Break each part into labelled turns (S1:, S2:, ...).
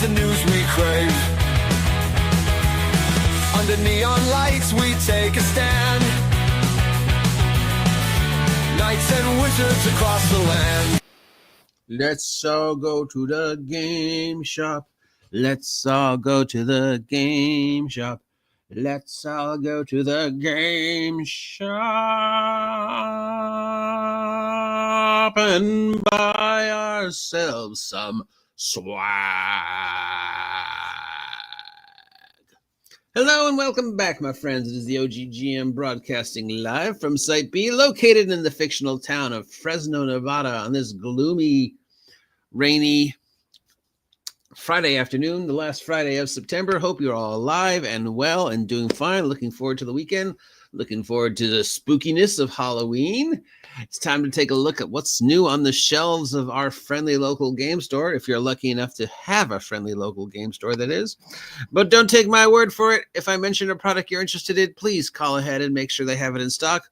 S1: the news we crave. Under neon lights we take a stand. Knights and wizards across the land.
S2: Let's all go to the game shop. Let's all go to the game shop. Let's all go to the game shop and buy ourselves some swag. Hello and welcome back, my friends. It is the OGGM broadcasting live from Site B, located in the fictional town of Fresno, Nevada, on this gloomy, rainy Friday afternoon, the last Friday of September. Hope you're all alive and well and doing fine. Looking forward to the weekend. Looking forward to the spookiness of Halloween. It's time to take a look at what's new on the shelves of our friendly local game store, if you're lucky enough to have a friendly local game store, that is. But don't take my word for it. If I mention a product you're interested in, please call ahead and make sure they have it in stock,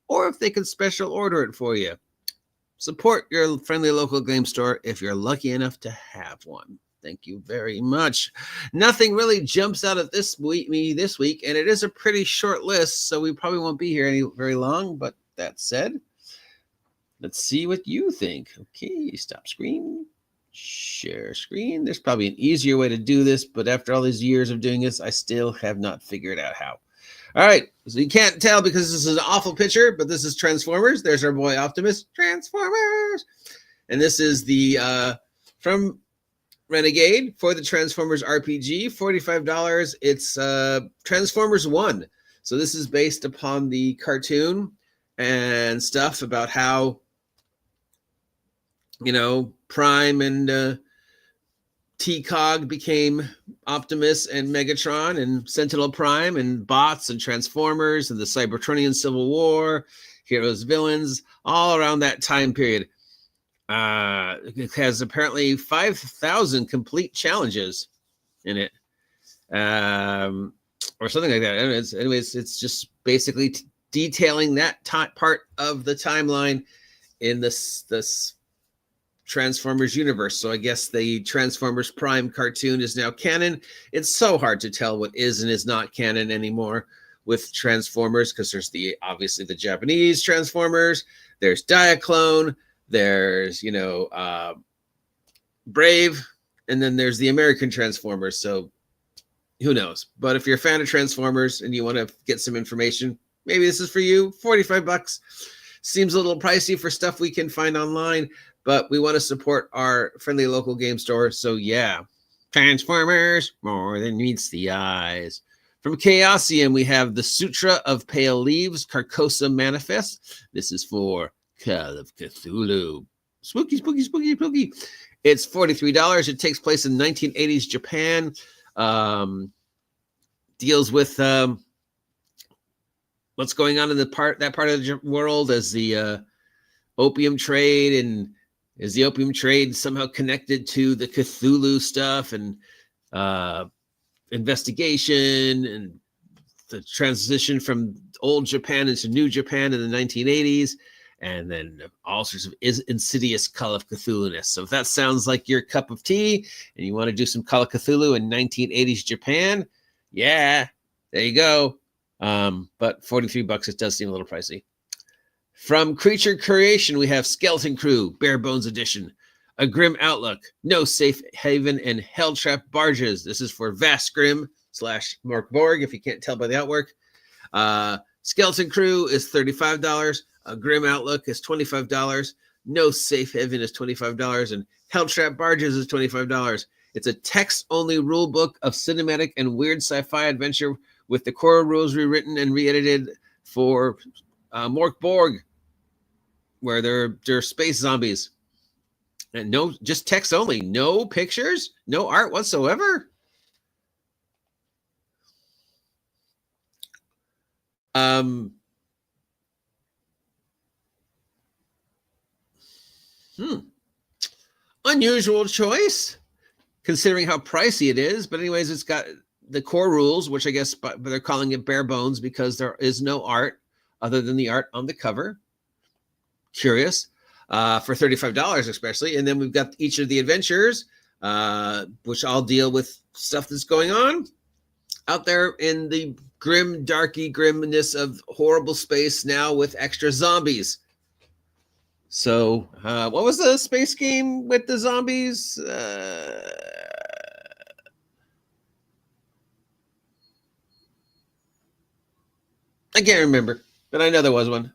S2: or if they can special order it for you. Support your friendly local game store if you're lucky enough to have one. Thank you very much. Nothing really jumps out at this week, and it is a pretty short list, so we probably won't be here very long. But that said, let's see what you think. Okay, stop screen, share screen. There's probably an easier way to do this, but after all these years of doing this, I still have not figured out how. All right, so you can't tell because this is an awful picture, but this is Transformers. There's our boy Optimus. Transformers! And this is the, from Renegade for the Transformers RPG, $45. It's Transformers 1. So this is based upon the cartoon and stuff about how, you know, Prime and T-Cog became Optimus and Megatron and Sentinel Prime and bots and Transformers and the Cybertronian Civil War, heroes, villains, all around that time period. It has apparently 5,000 complete challenges in it, or something like that. Anyways, it's just basically detailing that part of the timeline in this Transformers universe. So I guess the Transformers Prime cartoon is now canon. It's so hard to tell what is and is not canon anymore with Transformers, because there's obviously the Japanese Transformers, there's Diaclone, there's, you know, Brave, and then there's the American Transformers. So who knows? But if you're a fan of Transformers and you want to get some information, maybe this is for you. $45 seems a little pricey for stuff we can find online, but we want to support our friendly local game store. So yeah, Transformers, more than meets the eyes. From Chaosium, we have the Sutra of Pale Leaves, Carcosa Manifest. This is for Call of Cthulhu. Spooky, spooky, spooky, spooky. It's $43. It takes place in 1980s Japan. Deals with what's going on in that part of the world as the opium trade, and is the opium trade somehow connected to the Cthulhu stuff and investigation and the transition from old Japan into new Japan in the 1980s. And then all sorts of insidious Call of Cthulhu-ness. So if that sounds like your cup of tea and you want to do some Call of Cthulhu in 1980s Japan, yeah, there you go. But $43, it does seem a little pricey. From Creature Creation, we have Skeleton Crew, Bare Bones Edition, A Grim Outlook, No Safe Haven, and Helltrap Barges. This is for Vasgrim / morkborg, if you can't tell by the artwork. Skeleton Crew is $35. A Grim Outlook is $25. No Safe Haven is $25. And Helltrap Barges is $25. It's a text-only rule book of cinematic and weird sci-fi adventure with the core rules rewritten and re-edited for morkborg, where they're space zombies. And no, just text only. No pictures, no art whatsoever. Unusual choice, considering how pricey it is. But anyways, it's got the core rules, which I guess but they're calling it bare bones because there is no art other than the art on the cover. Curious. For $35 especially. And then we've got each of the adventures which all deal with stuff that's going on out there in the grimness of horrible space now with extra zombies. So, what was the space game with the zombies? I can't remember, but I know there was one.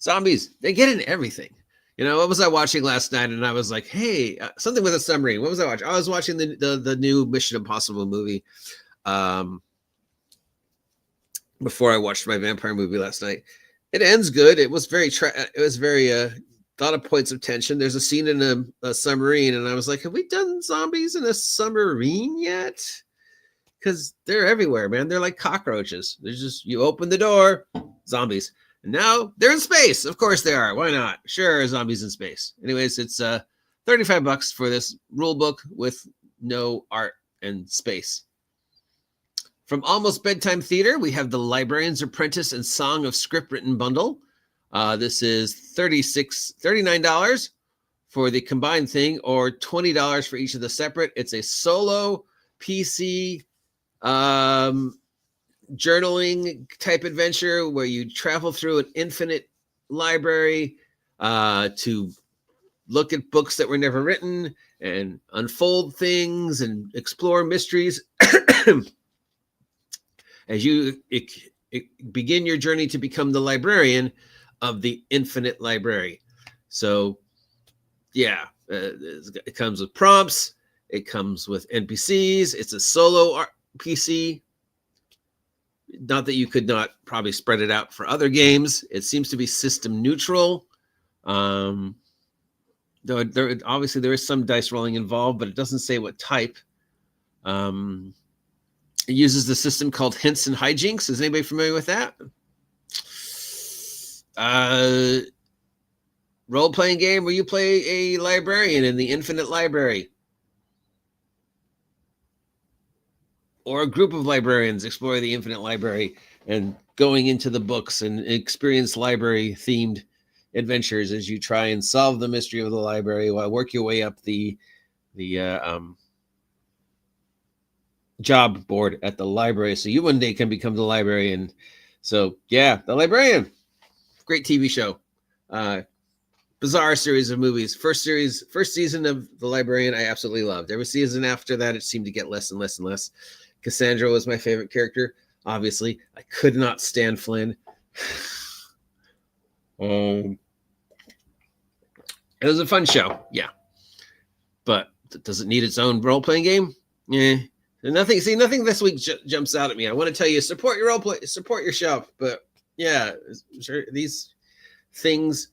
S2: Zombies, they get in everything. You know, what was I watching last night? And I was like, hey, something with a submarine. What was I watching? I was watching the new Mission Impossible movie. Before I watched my vampire movie last night. It ends good. It was very a lot of points of tension. There's a scene in a submarine, and I was like, have we done zombies in a submarine yet? Because they're everywhere, man. They're like cockroaches. There's just, you open the door, zombies. And now they're in space. Of course they are. Why not? Sure, zombies in space. Anyways, it's $35 for this rule book with no art and space. From Almost Bedtime Theater, we have The Librarian's Apprentice and Song of Script Written bundle. This is $39 for the combined thing, or $20 for each of the separate. It's a solo PC journaling type adventure where you travel through an infinite library to look at books that were never written and unfold things and explore mysteries as you begin your journey to become the librarian of the infinite library. So, yeah, it comes with prompts. It comes with NPCs. It's a solo PC. Not that you could not probably spread it out for other games. It seems to be system neutral. Though obviously there is some dice rolling involved, but it doesn't say what type. It uses the system called Hints and Hijinks. Is anybody familiar with that? Role-playing game where you play a librarian in the infinite library. Or a group of librarians explore the infinite library and going into the books and experience library-themed adventures as you try and solve the mystery of the library while work your way up the job board at the library, so you one day can become the librarian. So yeah, The Librarian, great TV show, bizarre series of movies. First season of The Librarian I absolutely loved. Every season after that it seemed to get less and less and less. Cassandra was my favorite character. Obviously, I could not stand Flynn. It was a fun show, yeah, but does it need its own role-playing game? Yeah. Nothing this week jumps out at me. I want to tell you, support your roleplay, support your shop. But yeah, sure, these things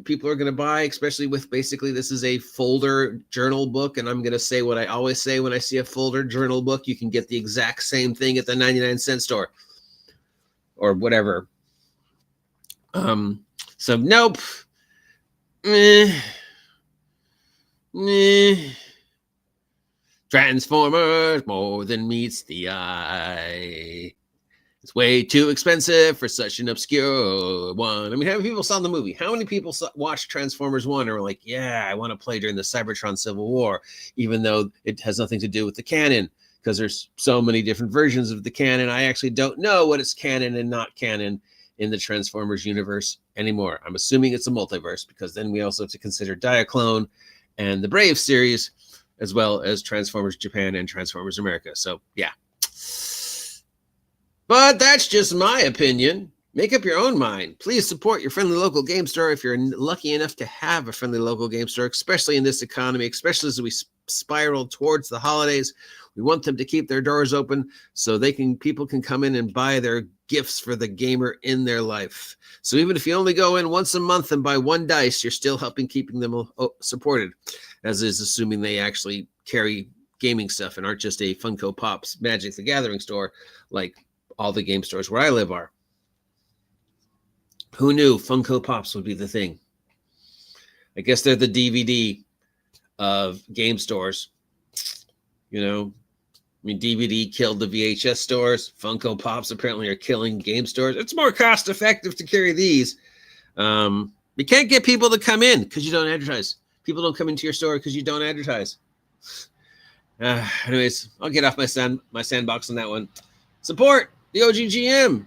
S2: people are going to buy, especially with basically this is a folder journal book. And I'm going to say what I always say when I see a folder journal book: you can get the exact same thing at the 99-cent store or whatever. So nope. Transformers, more than meets the eye. It's way too expensive for such an obscure one. I mean, how many people saw the movie? How many people watched Transformers 1 and were like, yeah, I want to play during the Cybertron Civil War, even though it has nothing to do with the canon, because there's so many different versions of the canon. I actually don't know what is canon and not canon in the Transformers universe anymore. I'm assuming it's a multiverse, because then we also have to consider Diaclone and the Brave series, as well as Transformers Japan and Transformers America. So, yeah. But that's just my opinion. Make up your own mind. Please support your friendly local game store if you're lucky enough to have a friendly local game store, especially in this economy, especially as we spiral towards the holidays. We want them to keep their doors open so people can come in and buy their gifts for the gamer in their life. So even if you only go in once a month and buy one dice, you're still helping keeping them supported, as is assuming they actually carry gaming stuff and aren't just a Funko Pops Magic the Gathering store like all the game stores where I live are. Who knew Funko Pops would be the thing? I guess they're the DVD of game stores. You know, I mean, DVD killed the VHS stores. Funko Pops apparently are killing game stores. It's more cost effective to carry these. You can't get people to come in because you don't advertise. People don't come into your store because you don't advertise. Anyways, I'll get off my sandbox on that one. Support the OGGM,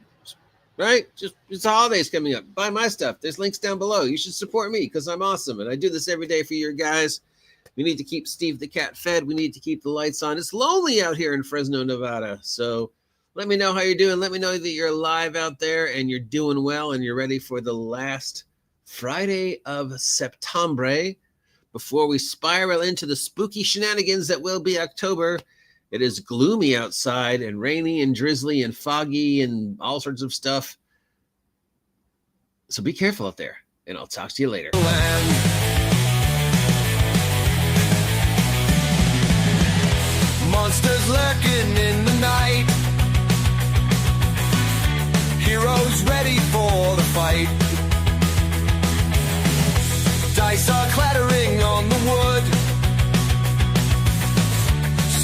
S2: right? Just it's the holidays coming up. Buy my stuff. There's links down below. You should support me because I'm awesome, and I do this every day for you guys. We need to keep Steve the cat fed. We need to keep the lights on. It's lonely out here in Fresno, Nevada. So let me know how you're doing. Let me know that you're alive out there and you're doing well and you're ready for the last Friday of September before we spiral into the spooky shenanigans that will be October. It is gloomy outside and rainy and drizzly and foggy and all sorts of stuff. So be careful out there, and I'll talk to you later.
S1: Monsters lurking in the night. Heroes ready for the fight. Dice are clattering on the wood.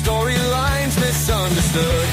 S1: Storylines misunderstood.